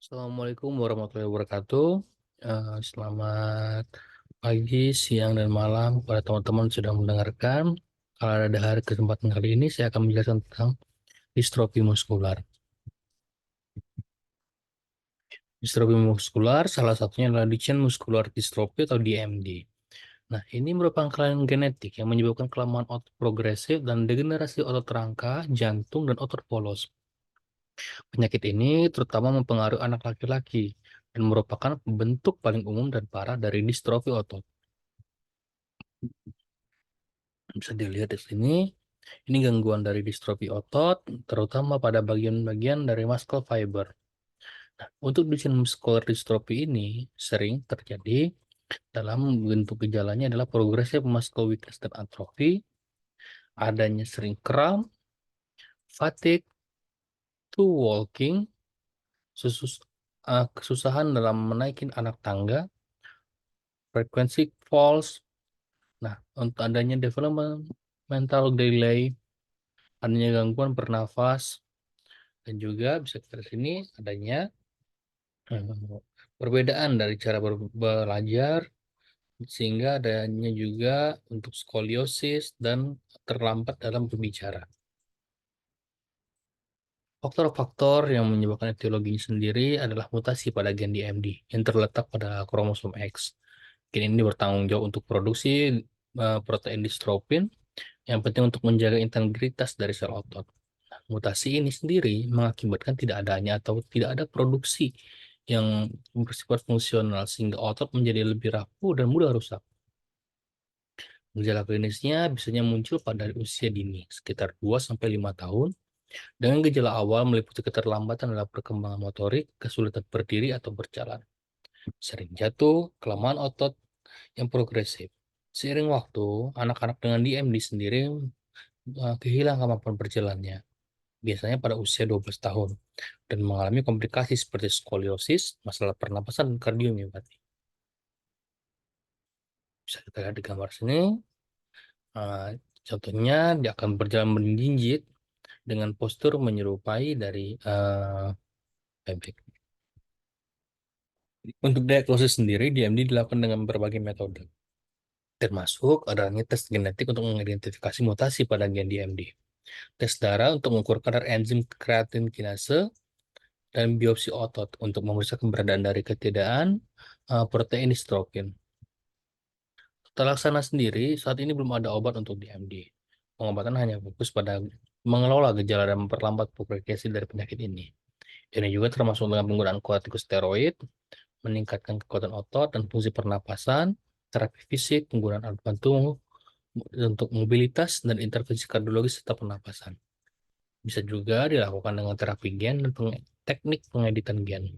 Assalamualaikum warahmatullahi wabarakatuh. Selamat pagi, siang, dan malam pada teman-teman sudah mendengarkan. Kalau ada hari kesempatan kali ini, saya akan menjelaskan tentang distrofi muskular. Distrofi muskular salah satunya adalah Duchenne muscular dystrophy atau DMD. Nah, ini merupakan kelainan genetik yang menyebabkan kelemahan otot progresif dan degenerasi otot rangka, jantung, dan otot polos. Penyakit ini terutama mempengaruhi anak laki-laki dan merupakan bentuk paling umum dan parah dari distrofi otot. Bisa dilihat di sini, ini gangguan dari distrofi otot, terutama pada bagian-bagian dari muscle fiber. Nah, untuk Duchenne muscular dystrophy ini sering terjadi dalam bentuk gejalanya adalah progresif muscle weakness dan atrofi, adanya sering kram, fatigue, to walking, kesusahan dalam menaikin anak tangga, frekuensi falls. Nah, untuk adanya developmental delay, adanya gangguan bernafas, dan juga bisa kita lihat sini adanya perbedaan dari cara belajar, sehingga adanya juga untuk skoliosis dan terlambat dalam berbicara. Faktor-faktor yang menyebabkan etiologinya sendiri adalah mutasi pada gen DMD yang terletak pada kromosom X. Gen ini bertanggung jawab untuk produksi protein dystrophin yang penting untuk menjaga integritas dari sel otot. Mutasi ini sendiri mengakibatkan tidak adanya atau tidak ada produksi yang bersifat fungsional sehingga otot menjadi lebih rapuh dan mudah rusak. Gejala klinisnya biasanya muncul pada usia dini, sekitar 2-5 tahun, dengan gejala awal meliputi keterlambatan dalam perkembangan motorik, kesulitan berdiri atau berjalan, sering jatuh, kelemahan otot yang progresif. Seiring waktu, anak-anak dengan DMD sendiri kehilangan kemampuan berjalannya, biasanya pada usia 12 tahun, dan mengalami komplikasi seperti skoliosis, masalah pernapasan, dan kardiomiopati. Bisa kita lihat di gambar sini, eh, contohnya dia akan berjalan menjinjit dengan postur menyerupai dari bebek. Untuk diagnosis sendiri, DMD dilakukan dengan berbagai metode, termasuk adanya tes genetik untuk mengidentifikasi mutasi pada gen DMD, tes darah untuk mengukur kadar enzim kreatin kinase, dan biopsi otot untuk memeriksa keberadaan dari ketiadaan protein dystrophin. Terlaksana sendiri, saat ini belum ada obat untuk DMD. Pengobatan hanya fokus pada mengelola gejala dan memperlambat progresi dari penyakit ini. Ini juga termasuk dengan penggunaan kortikosteroid, meningkatkan kekuatan otot dan fungsi pernapasan, terapi fisik, penggunaan alat bantu untuk mobilitas, dan intervensi kardiologis serta pernapasan. Bisa juga dilakukan dengan terapi gen dan teknik pengeditan gen.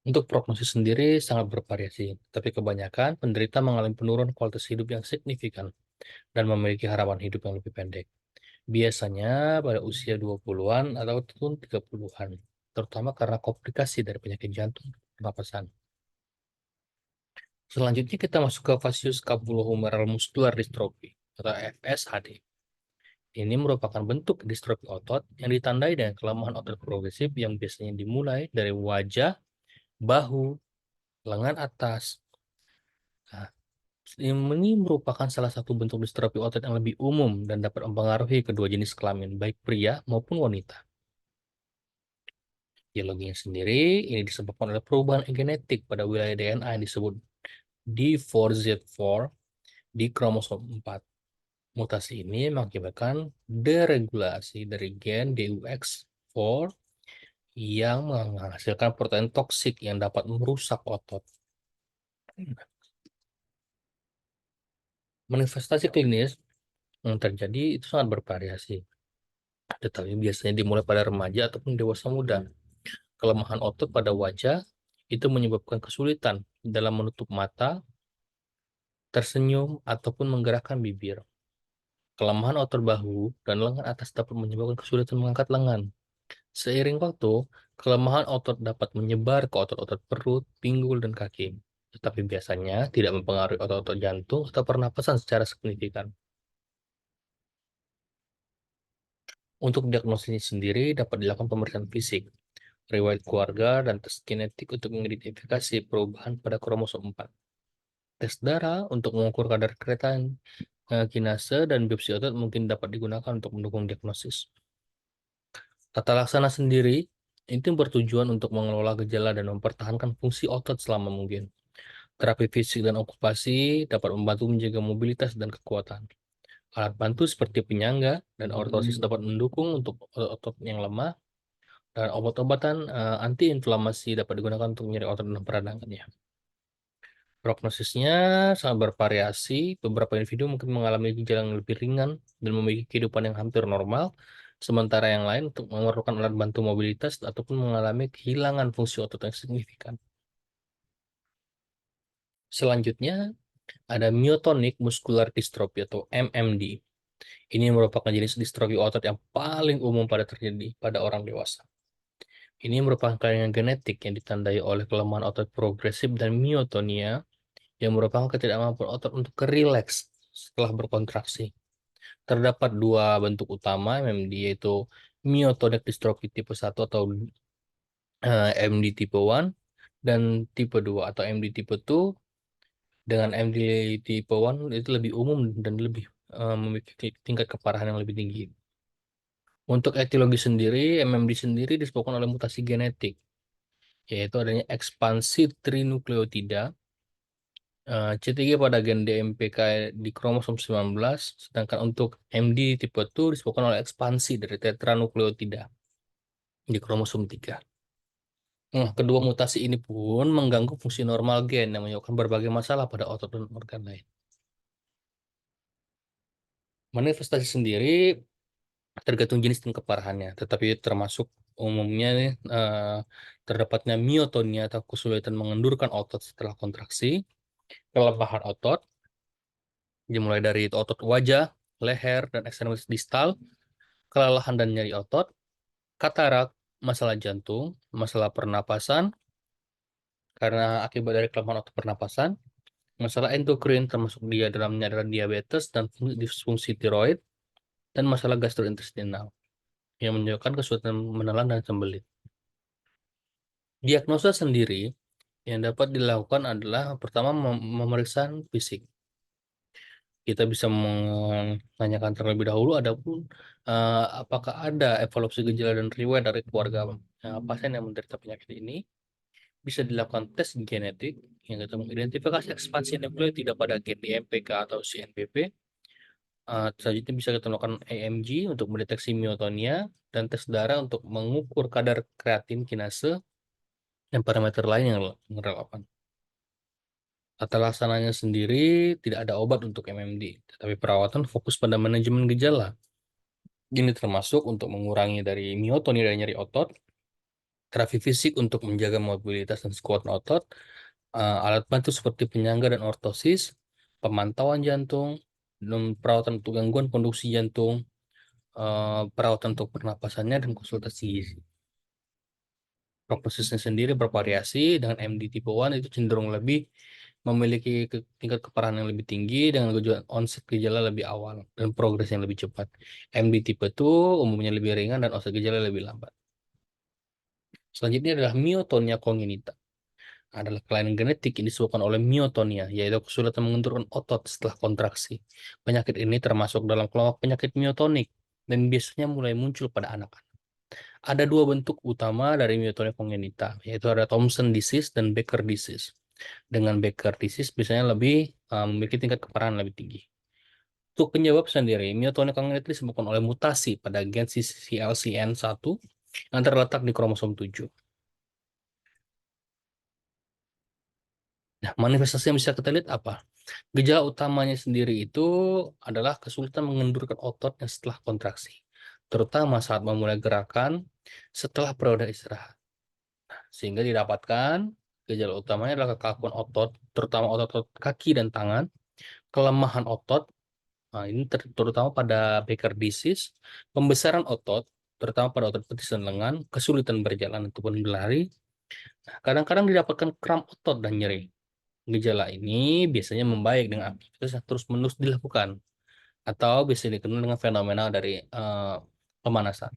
Untuk prognosis sendiri sangat bervariasi, tapi kebanyakan penderita mengalami penurunan kualitas hidup yang signifikan dan memiliki harapan hidup yang lebih pendek. Biasanya pada usia 20-an atau tahun 30-an, terutama karena komplikasi dari penyakit jantung dan pernapasan. Selanjutnya kita masuk ke Facius scapulohumeral muscular dystrophy atau FSHD. Ini merupakan bentuk distrofi otot yang ditandai dengan kelemahan otot progresif yang biasanya dimulai dari wajah, bahu, lengan atas. Nah, ini merupakan salah satu bentuk distrofi otot yang lebih umum dan dapat mempengaruhi kedua jenis kelamin, baik pria maupun wanita. Biologinya sendiri ini disebabkan oleh perubahan genetik pada wilayah DNA yang disebut D4Z4 di kromosom 4. Mutasi ini mengakibatkan deregulasi dari gen DUX4 yang menghasilkan protein toksik yang dapat merusak otot. Manifestasi klinis yang terjadi itu sangat bervariasi, tetapi biasanya dimulai pada remaja ataupun dewasa muda. Kelemahan otot pada wajah itu menyebabkan kesulitan dalam menutup mata, tersenyum, ataupun menggerakkan bibir. Kelemahan otot bahu dan lengan atas dapat menyebabkan kesulitan mengangkat lengan. Seiring waktu, kelemahan otot dapat menyebar ke otot-otot perut, pinggul, dan kaki, tetapi biasanya tidak mempengaruhi otot-otot jantung atau pernapasan secara signifikan. Untuk diagnosis sendiri dapat dilakukan pemeriksaan fisik, riwayat keluarga, dan tes genetik untuk mengidentifikasi perubahan pada kromosom 4. Tes darah untuk mengukur kadar kreatin kinase dan biopsi otot mungkin dapat digunakan untuk mendukung diagnosis. Tata laksana sendiri itu bertujuan untuk mengelola gejala dan mempertahankan fungsi otot selama mungkin. Terapi fisik dan okupasi dapat membantu menjaga mobilitas dan kekuatan. Alat bantu seperti penyangga dan ortosis dapat mendukung untuk otot yang lemah, dan obat-obatan antiinflamasi dapat digunakan untuk nyeri otot dan peradangannya. Prognosisnya sangat bervariasi. Beberapa individu mungkin mengalami gejala yang lebih ringan dan memiliki kehidupan yang hampir normal, sementara yang lain untuk memerlukan alat bantu mobilitas ataupun mengalami kehilangan fungsi otot yang signifikan. Selanjutnya, ada myotonic muscular dystrophy atau MMD. Ini merupakan jenis distrofi otot yang paling umum terjadi pada orang dewasa. Ini merupakan kelainan genetik yang ditandai oleh kelemahan otot progresif dan myotonia, yang merupakan ketidakmampuan otot untuk rileks setelah berkontraksi. Terdapat dua bentuk utama MMD, yaitu myotonic dystrophy tipe 1 atau MD tipe 1, dan tipe 2 atau MD tipe 2. Dengan MD tipe 1 itu lebih umum dan lebih memiliki tingkat keparahan yang lebih tinggi. Untuk etiologi sendiri, MMD sendiri disebabkan oleh mutasi genetik, yaitu adanya ekspansi trinukleotida C3 pada gen DMPK di kromosom 19, sedangkan untuk MD tipe 2 disebabkan oleh ekspansi dari tetranukleotida di kromosom 3. Nah, kedua mutasi ini pun mengganggu fungsi normal gen yang menyebabkan berbagai masalah pada otot dan organ lain. Manifestasi sendiri tergantung jenis dan keparahannya, tetapi termasuk umumnya terdapatnya myotonia atau kesulitan mengendurkan otot setelah kontraksi, kelemahan otot, dimulai dari otot wajah, leher, dan ekstremitas distal, kelelahan dan nyeri otot, katarak, masalah jantung, masalah pernapasan karena akibat dari kelemahan otot pernapasan, masalah endokrin termasuk dia dalamnya adalah diabetes dan disfungsi tiroid, dan masalah gastrointestinal yang menyebabkan kesulitan menelan dan sembelit. Diagnosa sendiri yang dapat dilakukan adalah pertama memeriksa fisik. Kita bisa menanyakan terlebih dahulu apakah ada evolusi gejala dan riwayat dari keluarga pasien yang menderita penyakit ini. Bisa dilakukan tes genetik yang kita mengidentifikasi ekspansi nukleotida pada gen DMPK atau CNPP. Selanjutnya bisa kita lakukan AMG untuk mendeteksi myotonia, dan tes darah untuk mengukur kadar kreatin kinase dan parameter lain yang relevan. Tata laksananya sendiri tidak ada obat untuk MMD, tetapi perawatan fokus pada manajemen gejala. Ini termasuk untuk mengurangi dari myotonia dan nyeri otot, terapi fisik untuk menjaga mobilitas dan kekuatan otot, alat bantu seperti penyangga dan ortosis, pemantauan jantung, dan perawatan untuk gangguan konduksi jantung, perawatan untuk pernapasannya, dan konsultasi gizi. Prognosisnya sendiri bervariasi. Dengan MD tipe 1 itu cenderung lebih memiliki tingkat keparahan yang lebih tinggi dengan onset gejala lebih awal dan progres yang lebih cepat. MD tipe 2 umumnya lebih ringan dan onset gejala lebih lambat. Selanjutnya adalah myotonia congenita. Adalah kelainan genetik yang disebabkan oleh myotonia, yaitu kesulitan mengendurkan otot setelah kontraksi. Penyakit ini termasuk dalam kelompok penyakit myotonik dan biasanya mulai muncul pada anak-anak. Ada dua bentuk utama dari myotonia congenita, yaitu ada Thomson disease dan Becker disease. Dengan Becker disease biasanya memiliki tingkat keparahan lebih tinggi. Untuk penyebab sendiri, myotonia congenita disebabkan oleh mutasi pada gen CCLCN1 yang terletak di kromosom 7. Nah, manifestasi yang bisa kita lihat apa? Gejala utamanya sendiri itu adalah kesulitan mengendurkan ototnya setelah kontraksi, terutama saat memulai gerakan setelah periode istirahat. Sehingga didapatkan gejala utamanya adalah kekakuan otot, terutama otot-otot kaki dan tangan, kelemahan otot, nah, ini terutama pada Becker disease, pembesaran otot, terutama pada otot betis dan lengan, kesulitan berjalan ataupun berlari. Nah, kadang-kadang didapatkan kram otot dan nyeri. Gejala ini biasanya membaik dengan aktivitas yang terus-menerus dilakukan, atau bisa dikenal dengan fenomena dari pemanasan.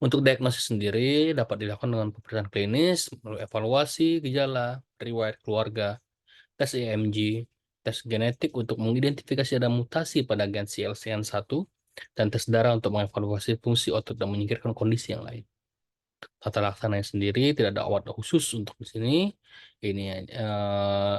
Untuk diagnosis sendiri dapat dilakukan dengan pemeriksaan klinis, melalui evaluasi gejala, riwayat keluarga, tes EMG, tes genetik untuk mengidentifikasi ada mutasi pada gen CLCN1, dan tes darah untuk mengevaluasi fungsi otot dan menyingkirkan kondisi yang lain. Tata laksananya sendiri tidak ada obat khusus untuk di sini. Ini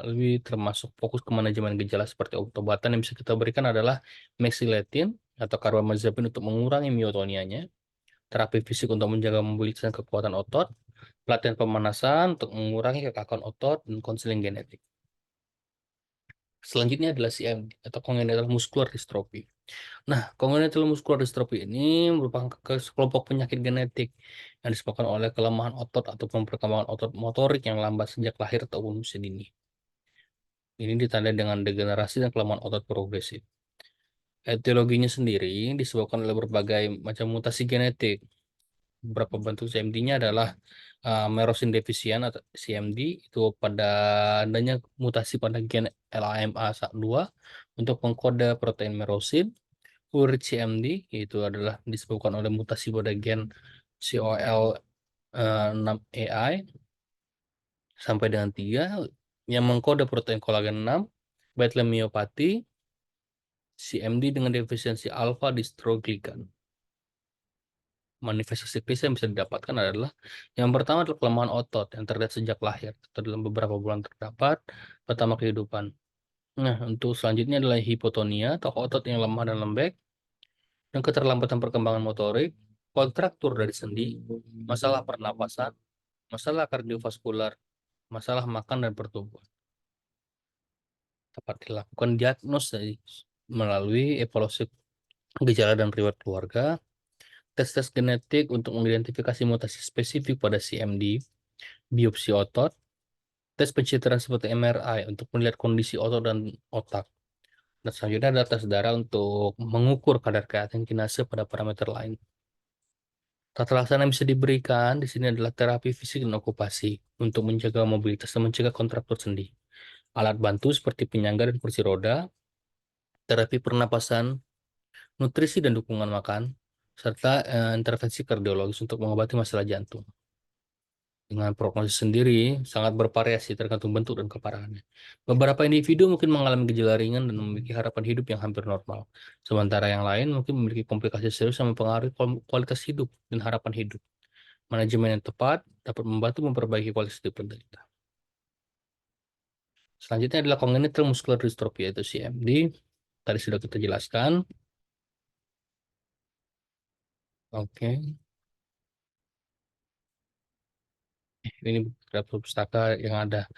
lebih termasuk fokus ke manajemen gejala seperti obat-obatan yang bisa kita berikan adalah mexiletin atau carbamazepine untuk mengurangi miotonianya, terapi fisik untuk menjaga mobilitas dan kekuatan otot, pelatihan pemanasan untuk mengurangi kekakuan otot, dan konseling genetik. Selanjutnya adalah CMD atau congenital muscular dystrophy. Nah, congenital muscular dystrophy ini merupakan kelompok penyakit genetik yang disebabkan oleh kelemahan otot atau perkembangan otot motorik yang lambat sejak lahir atau usia dini. Ini ditandai dengan degenerasi dan kelemahan otot progresif. Etiologinya sendiri disebabkan oleh berbagai macam mutasi genetik. Beberapa bentuk CMD-nya adalah merosin defisien atau CMD, itu pada adanya mutasi pada gen LAMA2 untuk mengkode protein merosin. Urid CMD itu adalah disebabkan oleh mutasi pada gen COL6AI sampai dengan 3 yang mengkode protein kolagen 6. Beta myopathy CMD dengan defisiensi alpha dystroglycan. Manifestasi klinis yang bisa didapatkan adalah yang pertama adalah kelemahan otot yang terlihat sejak lahir atau dalam beberapa bulan terdapat pertama kehidupan. Nah, untuk selanjutnya adalah hipotonia atau otot yang lemah dan lembek, dan keterlambatan perkembangan motorik, kontraktur dari sendi, masalah pernapasan, masalah kardiovaskular, masalah makan dan pertumbuhan. Dapat dilakukan diagnosis melalui evaluasi gejala dan riwayat keluarga, tes-tes genetik untuk mengidentifikasi mutasi spesifik pada CMD, biopsi otot, tes pencitraan seperti MRI untuk melihat kondisi otot dan otak. Dan selanjutnya ada tes darah untuk mengukur kadar kreatin kinase pada parameter lain. Tata laksana yang bisa diberikan di sini adalah terapi fisik dan okupasi untuk menjaga mobilitas dan mencegah kontraktur sendi. Alat bantu seperti penyangga dan kursi roda, terapi pernapasan, nutrisi dan dukungan makan, serta intervensi kardiologis untuk mengobati masalah jantung. Dengan prognosis sendiri sangat bervariasi tergantung bentuk dan keparahannya. Beberapa individu mungkin mengalami gejala ringan dan memiliki harapan hidup yang hampir normal. Sementara yang lain mungkin memiliki komplikasi serius yang mempengaruhi kualitas hidup dan harapan hidup. Manajemen yang tepat dapat membantu memperbaiki kualitas hidup penderita. Selanjutnya adalah congenital muscular dystrophy yaitu CMD. Tadi sudah kita jelaskan. Oke, ini beberapa pustaka yang ada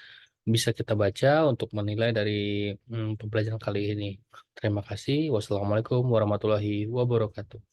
bisa kita baca untuk menilai dari pembelajaran kali ini. Terima kasih. Wassalamualaikum warahmatullahi wabarakatuh.